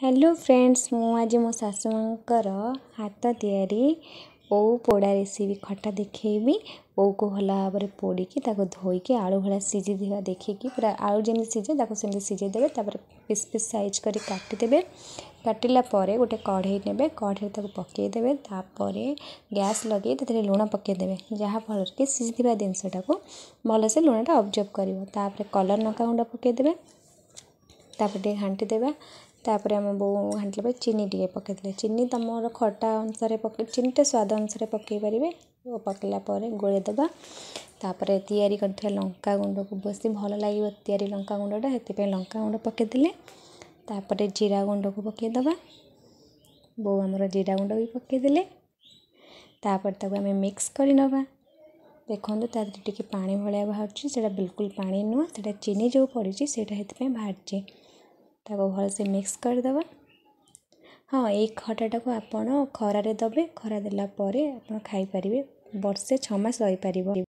Hello friends मु आज मो शाशुमांकर हाथ तैयारी ओऊ पोड़ा रेसिपी खटा देखेबी। ओऊ को भला भाव में पोड़िकी धोईकी आलू भाया सीझी देखिकी पूरा आलू जमी सीझे सेमती सीझेदेवे। पीस पीस साइज कर काटिदेवे। काटिला गोटे कढ़ई ने कढ़ई पकईदेवे। गैस लगे लुण पकईदेवे जहाँफल कि सीझा जिनसटा को भलसे लुणटा अब्जर्व कर। कलर लंका गुंड पकईदेवे। टे घाटी देवा। तापर आम बो घाटे चीनी टे पकईदे। चीनी तुम खटा अनुसार चीनीटा स्वाद अनुसार पकई पारे। पकईला गोलेदेवा। तापर तैयारी कर लंका गुंड को बस भल लगे तैयारी लंका गुंडा से लंका गुंड पकईदे। तापर जीरा गुंड को पकईदे। बो आमर जीरा गुंड भी पकईदे। तापर आम मिक्स कर नवा। देखो टे पानी भाया बाहर बिल्कुल पानी नुह से चीनी जो पड़ी से बाहर भल से मिक्स करदे। हाँ ये खटाटा को आप खरारे दबे। खरा देला आप खाई पारे। वर्षे 6 मास रही पार।